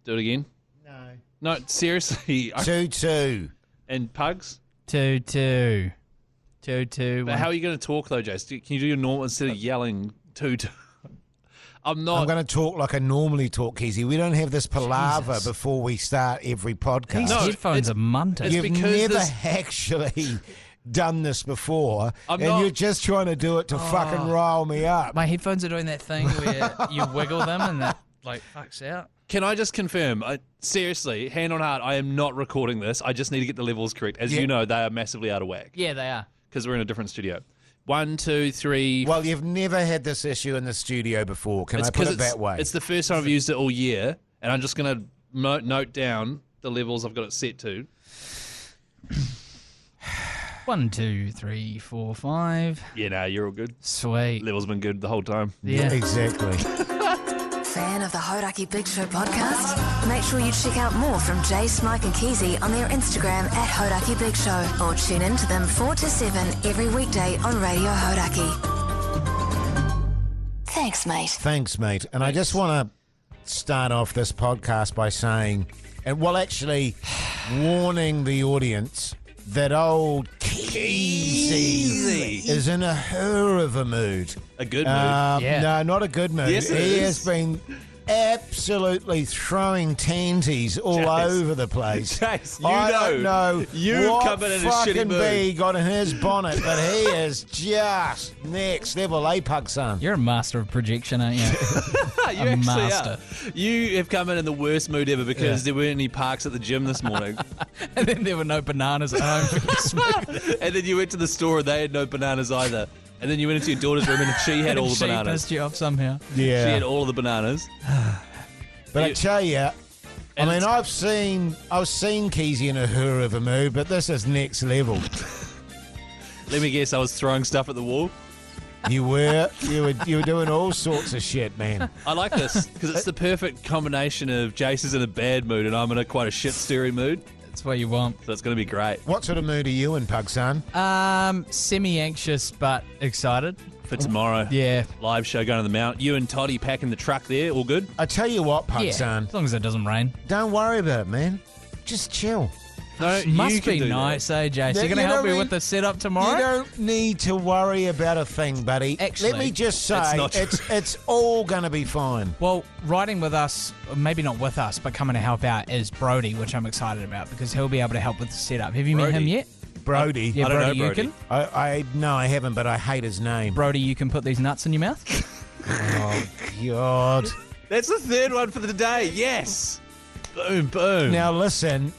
Do it again. No, seriously. 2-2. And Pugs? 2-2. 2-2. But how are you going to talk, though, Jace? Can you do your normal instead of yelling 2-2? I'm going to talk like I normally talk, Keezy. We don't have this palaver Jesus. before we start every podcast. These headphones are munted. You've never actually done this before, you're just trying to do it to fucking rile me up. My headphones are doing that thing where you wiggle them and that fucks out. Can I just confirm, seriously, hand on heart, I am not recording this. I just need to get the levels correct. As you know, they are massively out of whack. Yeah, they are. Because we're in a different studio. 1, 2, 3. Well, you've never had this issue in the studio before. Can I put it that way? It's the first time I've used it all year, and I'm just going to note down the levels I've got it set to. 1, 2, 3, 4, 5. Yeah, no, you're all good. Sweet. Level's been good the whole time. Yeah, exactly. Fan of the Hodaki Big Show podcast? Make sure you check out more from Jace, Mike and Keezy on their Instagram at Hodaki Big Show, or tune in to them 4 to 7 every weekday on Radio Hodaki. Thanks, mate. Thanks, mate. And I just want to start off this podcast by saying, actually warning the audience that old Keezy is in a her of a mood. A good mood? No, not a good mood. Yes, he has been absolutely throwing tanties all over the place. Jace, I don't know what come in a shitty fucking mood. bee got in his bonnet, but he is just next level, Pug son. You're a master of projection, aren't you? You actually are. You have come in the worst mood ever because there weren't any parks at the gym this morning. And then there were no bananas at home for you to smoke. And then you went to the store and they had no bananas either. And then you went into your daughter's room and she had all the She bananas. pissed you off somehow. Yeah. She had all of the bananas. But I tell you, I've seen Keezy in a her of a mood, but this is next level. Let me guess, I was throwing stuff at the wall. You were doing all sorts of shit, man. I like this because it's the perfect combination of Jace is in a bad mood and I'm in quite a shit stirring mood. That's what you want. So it's going to be great. What sort of mood are you in, Pug son? Semi-anxious but excited. For tomorrow. Yeah. Live show going to the Mount. You and Toddy packing the truck there. All good? I tell you what, Pug son. As long as it doesn't rain. Don't worry about it, man. Just chill. No, Must be nice, Jace? You're going to help me with the setup tomorrow? You don't need to worry about a thing, buddy. Actually, let me just say, it's all going to be fine. Well, riding with us, maybe not with us, but coming to help out is Brody, which I'm excited about because he'll be able to help with the setup. Have you met him yet? Brody? Yeah, I don't Brody know Brody. Euchen. No, I haven't, but I hate his name. Brody, you can put these nuts in your mouth? Oh, God. That's the third one for the day. Yes. Boom, boom. Now, listen.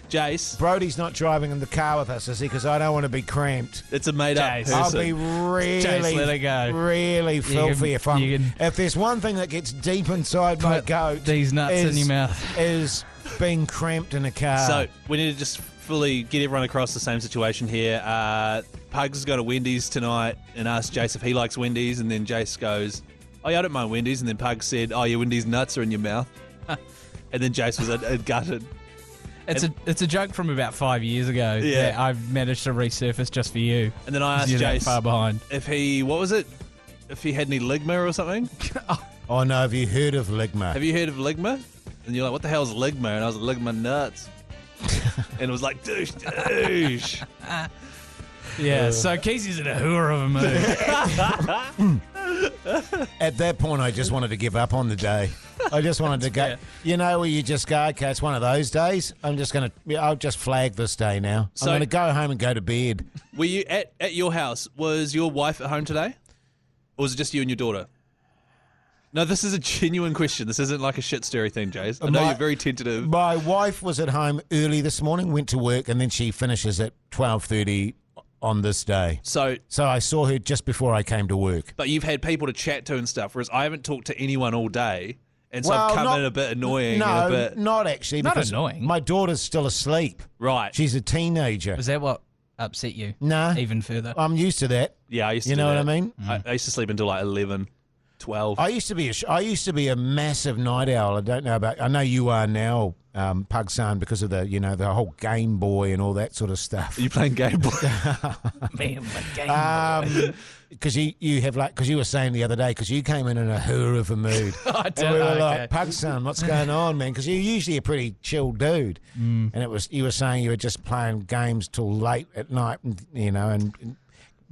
Jace. Brody's not driving in the car with us, is he? Because I don't want to be cramped. It's a made-up Jace. person. I'll be really, Jace, let it go. really filthy if there's one thing that gets deep inside my goat. These nuts in your mouth. Is being cramped in a car. So we need to just fully get everyone across the same situation here. Pugs has got a Wendy's tonight and asked Jace if he likes Wendy's, and then Jace goes, "Oh yeah, I don't mind Wendy's," and then Pugs said, "Oh, your Wendy's nuts are in your mouth," and then Jace was gutted. It's a joke from about 5 years ago that I've managed to resurface just for you. And then I asked You're that Jace far behind. if he if he had any ligma or something. Oh no, have you heard of ligma? Have you heard of ligma? And you're like, what the hell's ligma? And I was like, ligma nuts. And it was like, douche. Yeah, so Casey's in a hooer of a mood. At that point, I just wanted to give up on the day. I just wanted to go. You know, where you just go, okay, it's one of those days. I'll just flag this day now. So- I'm going to go home and go to bed. Were you at your house? Was your wife at home today? Or was it just you and your daughter? No, this is a genuine question. This isn't like a shit story thing, Jace. I know you're very tentative. My wife was at home early this morning, went to work, and then she finishes at 12:30 on this day. So I saw her just before I came to work. But you've had people to chat to and stuff, whereas I haven't talked to anyone all day. And so Well, I've come not- in a bit annoying. No, and a bit, not actually. Not because annoying. My daughter's still asleep. right. She's a teenager. Was that what upset you? Nah. Even further? I'm used to that. Yeah, I used to You do know that. what I mean? I used to sleep until like 11, 12. I used to be a massive night owl. I know you are now, Pug-san, because of the whole Game Boy and all that sort of stuff. Are you playing Game Boy? Man, my Game Boy. Because because you were saying the other day, because you came in a hoor of a mood. I did. And we were Okay. like, Pug-san, what's going on, man? Because you're usually a pretty chill dude. And you were saying you were just playing games till late at night, and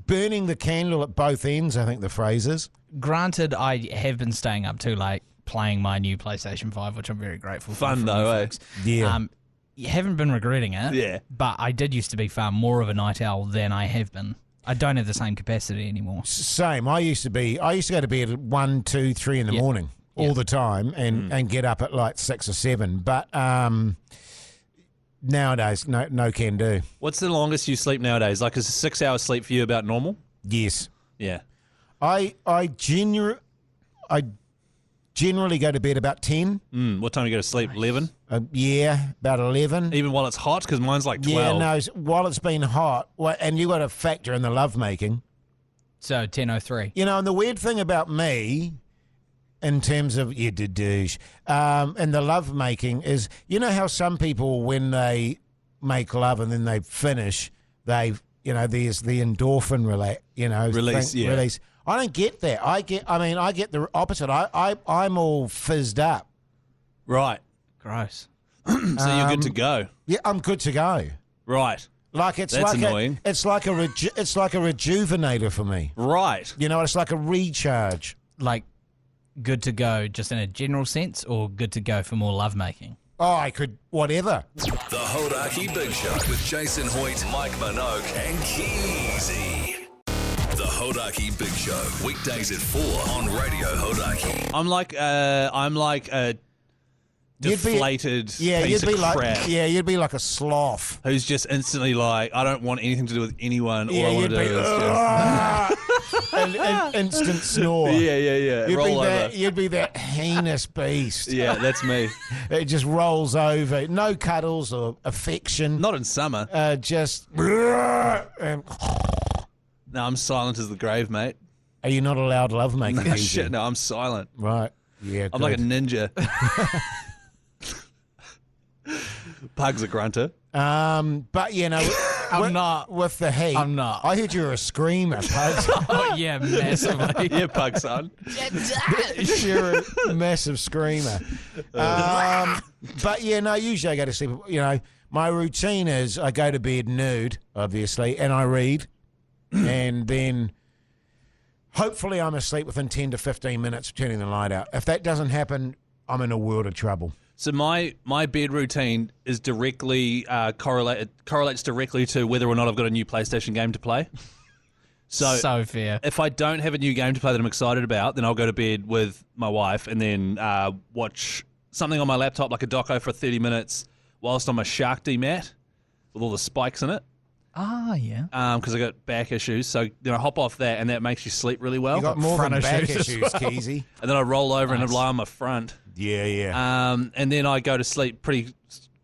burning the candle at both ends, I think the phrase is. Granted, I have been staying up too late playing my new PlayStation 5, which I'm very grateful for. Fun from though, you eh? folks. Yeah. You haven't been regretting it. Yeah. But I did used to be far more of a night owl than I have been. I don't have the same capacity anymore. Same. I used to go to bed at 1, 2, 3 in the morning all the time and get up at like 6 or 7. But nowadays, no can do. What's the longest you sleep nowadays? Like, is 6 hours sleep for you about normal? Yes. Yeah. I generally go to bed about 10. What time do you go to sleep? 11? Yeah, about 11. Even while it's hot? Because mine's like 12. Yeah, no, while it's been hot, and you got to factor in the lovemaking. So 10:03. And the weird thing about me, in terms of douche, and the lovemaking is, how some people, when they make love and then they finish, there's the endorphin Release. release. I don't get that. I get the opposite. I'm all fizzed up. Right. Gross. So you're good to go. Yeah, I'm good to go. Right. Like it's That's like annoying. It's like a rejuvenator for me. Right. It's like a recharge. Like, good to go just in a general sense, or good to go for more lovemaking? Oh, I could whatever. The Hodaki Big Show with Jason Hoyt, Mike Minogue, and Keezy. The Hodaki Big Show, weekdays at 4 on Radio Hodaki. I'm like a deflated piece you'd be of like crap you'd be like a sloth. who's just instantly like, I don't want anything to do with anyone. All Yeah, I want you'd to be do is just... and instant snore. Yeah. You'd Roll be over. you'd be that heinous beast. Yeah, that's me. It just rolls over. No cuddles or affection. Not in summer. Just. And, No, I'm silent as the grave, mate. are you not allowed lovemaking? No, Easy? shit, no, I'm silent. Right. Yeah. I'm like a good. ninja. Pug's a grunter. But I'm not. with the heat. I'm not. I heard you were a screamer, Pug. Oh, yeah, massively. Yeah, Pug, son. You're a massive screamer. But usually I go to sleep. My routine is I go to bed nude, obviously, and I read, and then hopefully I'm asleep within 10 to 15 minutes of turning the light out. If that doesn't happen, I'm in a world of trouble. So my bed routine is directly correlates directly to whether or not I've got a new PlayStation game to play. So fair. If I don't have a new game to play that I'm excited about, then I'll go to bed with my wife and then watch something on my laptop, like a doco for 30 minutes whilst on my Shark D mat with all the spikes in it. Ah, yeah. Because I got back issues. So then I hop off that and that makes you sleep really well. You got more than front back issues as issues, Keezy. And then I roll over and lie on my front. Yeah. And then I go to sleep pretty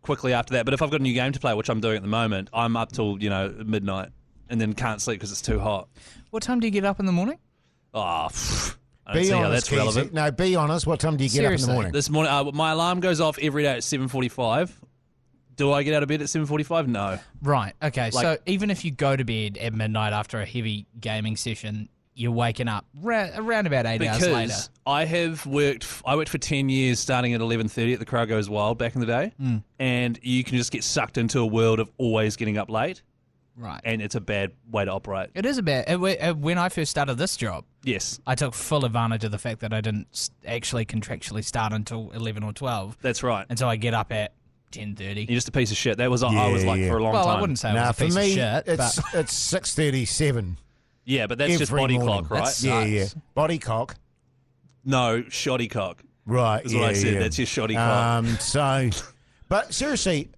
quickly after that. But if I've got a new game to play, which I'm doing at the moment, I'm up till, midnight and then can't sleep because it's too hot. What time do you get up in the morning? Oh, I don't Be see honest, how that's Keezy. relevant. No, be honest. What time do you get up in Seriously. the morning? This morning, my alarm goes off every day at 7:45. Do I get out of bed at 7:45? No. Right. Okay. Like- So even if you go to bed at midnight after a heavy gaming session, you're waking up around about 8 hours later. Because I worked for 10 years starting at 11:30 at the Crow Goes Wild back in the day. And you can just get sucked into a world of always getting up late. Right. And it's a bad way to operate. It is a bad. When I first started this job, Yes, I took full advantage of the fact that I didn't actually contractually start until 11 or 12. that's right. And so I get up at 10:30. You're just a piece of shit. That was I was like Yeah. for a long Well, time. I wouldn't say I Nah, was a for piece me, of shit, it's but 6:37. Yeah, but that's just every body morning. clock, right? That's- Yeah. Sucks. Body cock. No, shoddy cock. Right. That's what I said. That's your shoddy cock. But seriously,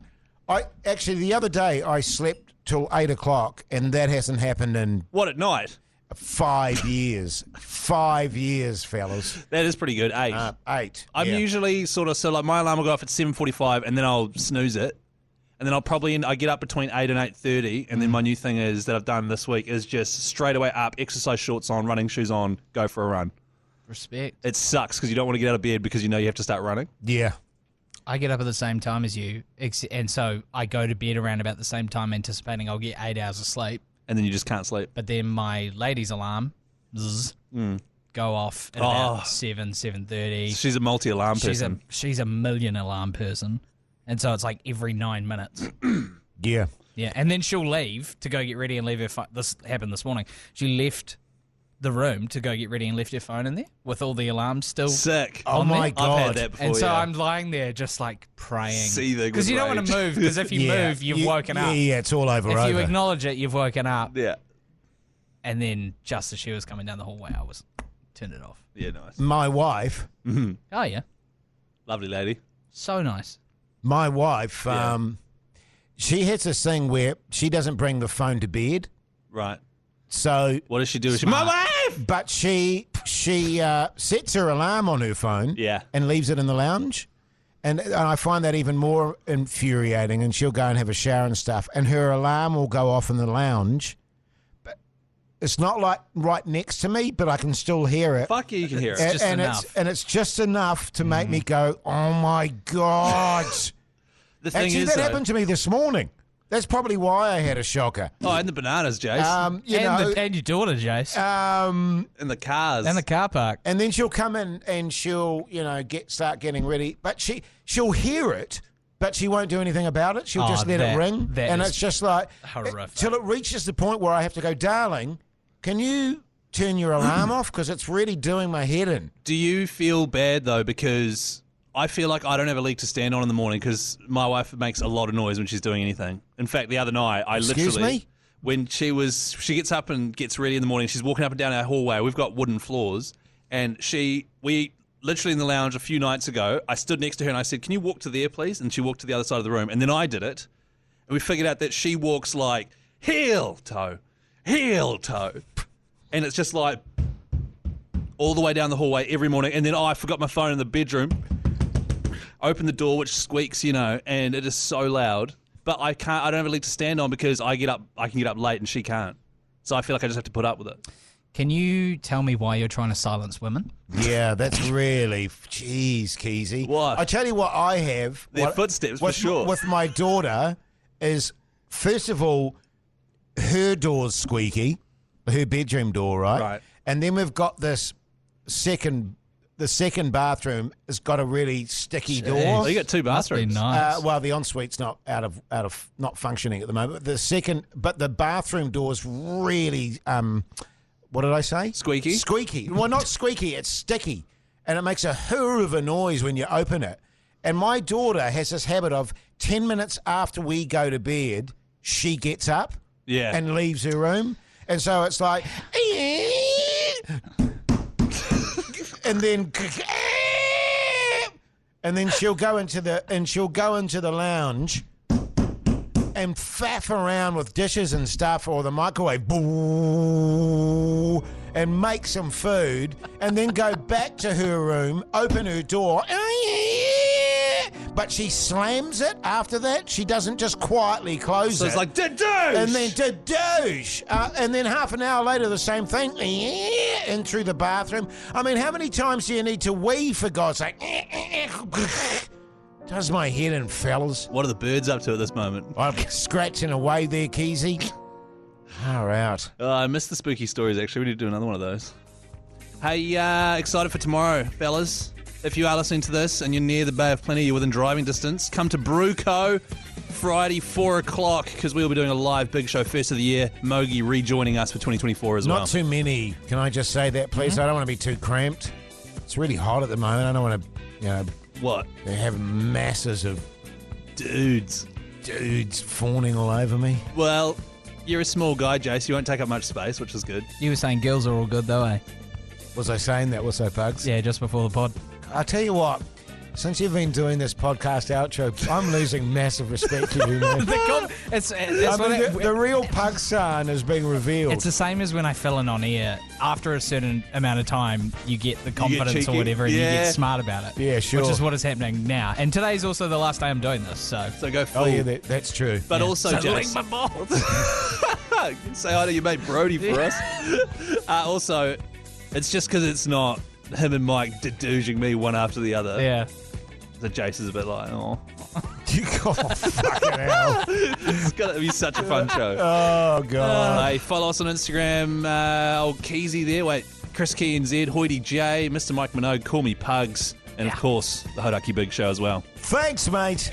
the other day I slept till 8 o'clock, and that hasn't happened in What, at night? 5 years. 5 years, fellas. That is pretty good. 8. 8. I'm yeah. usually like my alarm will go off at 7:45 and then I'll snooze it. And then I get up between 8 and 8:30, and then my new thing is that I've done this week is just straight away up, exercise shorts on, running shoes on, go for a run. Respect. It sucks because you don't want to get out of bed because you know you have to start running. Yeah. I get up at the same time as you, and so I go to bed around about the same time, anticipating I'll get 8 hours of sleep. And then you just can't sleep. But then my lady's alarm go off at about 7:30. She's a multi-alarm person. She's a million alarm person, and so it's like every 9 minutes. Yeah. Yeah, and then she'll leave to go get ready and leave her phone. This happened this morning. She left the room to go get ready and left her phone in there with all the alarms still. Sick. Oh, my there. God. I've had that before, And so yeah. I'm lying there just like praying. Seething Because you don't want to move, because if you move, you've woken up. Yeah, it's all over. If you acknowledge it, you've woken up. Yeah. And then just as she was coming down the hallway, I was turned it off. Yeah, nice. My wife, Oh, yeah. Lovely lady. So nice. my wife, she has this thing where she doesn't bring the phone to bed. Right. So, What does she do? My wife! but she sets her alarm on her phone. Yeah. And leaves it in the lounge. And I find that even more infuriating. And she'll go and have a shower and stuff. And her alarm will go off in the lounge. But it's not like right next to me, but I can still hear it. Fuck yeah, you can hear it. It's just enough. It's just enough to make me go, oh my God. The thing Actually, is, that though, happened to me this morning. That's probably why I had a shocker. oh, and the bananas, Jace. And your daughter, Jace. and the cars. And the car park. And then she'll come in and she'll, start getting ready. But she'll hear it, but she won't do anything about it. She'll just let it ring. And it's just like, horrific. till it reaches the point where I have to go, darling, can you turn your alarm off? Because it's really doing my head in. Do you feel bad, though, because I feel like I don't have a leg to stand on in the morning because my wife makes a lot of noise when she's doing anything. In fact, the other night, Excuse me? When she gets up and gets ready in the morning, she's walking up and down our hallway. We've got wooden floors, and we literally in the lounge a few nights ago, I stood next to her and I said, "Can you walk to there, please?" And she walked to the other side of the room, and then I did it, and we figured out that she walks like heel toe, and it's just like all the way down the hallway every morning. And then I forgot my phone in the bedroom. Open the door, which squeaks, and it is so loud. But I don't have a leg to stand on because I can get up late and she can't. So I feel like I just have to put up with it. Can you tell me why you're trying to silence women? Yeah, that's really, jeez, Keezy. What? I tell you what I have. Their footsteps, for sure. With my daughter is, first of all, her door's squeaky, her bedroom door, right? Right. And then we've got the second bathroom has got a really sticky door. Oh, you got two Must be bathrooms. nice. Well, the ensuite's not out of not functioning at the moment. But the bathroom door's really what did I say? Squeaky? Squeaky. Well, not squeaky. It's sticky, and it makes a hoo of a noise when you open it. And my daughter has this habit of 10 minutes after we go to bed, she gets up Yeah. and leaves her room, and so it's like. And then she'll go into the lounge and faff around with dishes and stuff or the microwave, boo, and make some food, and then go back to her room, open her door, but she slams it after that. She doesn't just quietly close So it. it's like, "Da-douche!" And then douche. And then half an hour later, the same thing. In through the bathroom. I mean, how many times do you need to wee, for God's sake? Does my head in, fellas. What are the birds up to at this moment? I'm scratching away there, Keezy. Far out. I missed the spooky stories, actually. We need to do another one of those. Hey, excited for tomorrow, fellas. If you are listening to this and you're near the Bay of Plenty, you're within driving distance, come to Brewco Friday, 4 o'clock, because we'll be doing a live big show, first of the year. Mogi rejoining us for 2024 as well. Not too many. Can I just say that, please? I don't want to be too cramped. It's really hot at the moment. I don't want to, What? have masses of Dudes. dudes fawning all over me. Well, you're a small guy, Jace. You won't take up much space, which is good. You were saying girls are all good, though, eh? Was I saying that? Was I, Pugs? Yeah, just before the pod. I'll tell you what, since you've been doing this podcast outro, I'm losing massive respect to you, man. The real Pug son is being revealed. It's the same as when I fill in on air. After a certain amount of time, you get the confidence or cheeky. whatever, and you Yeah. get smart about it. Yeah, sure. Which is what is happening now. And today's also the last day I'm doing this, so. So go full. Oh, yeah, that's true. But Yeah. also, So Jace. lick my balls. Say hi to your mate Brody for us. Also, it's just because it's not him and Mike dedooging me one after the other. Yeah. So Jace is a bit like, oh. Oh, fucking hell. It's going to be such a fun show. Oh, God. Hey, follow us on Instagram. Old Keezy there. Wait, Chris Key NZ, Hoity J, Mr. Mike Minogue, Call Me Pugs, and of course, the Hodaki Big Show as well. Thanks, mate.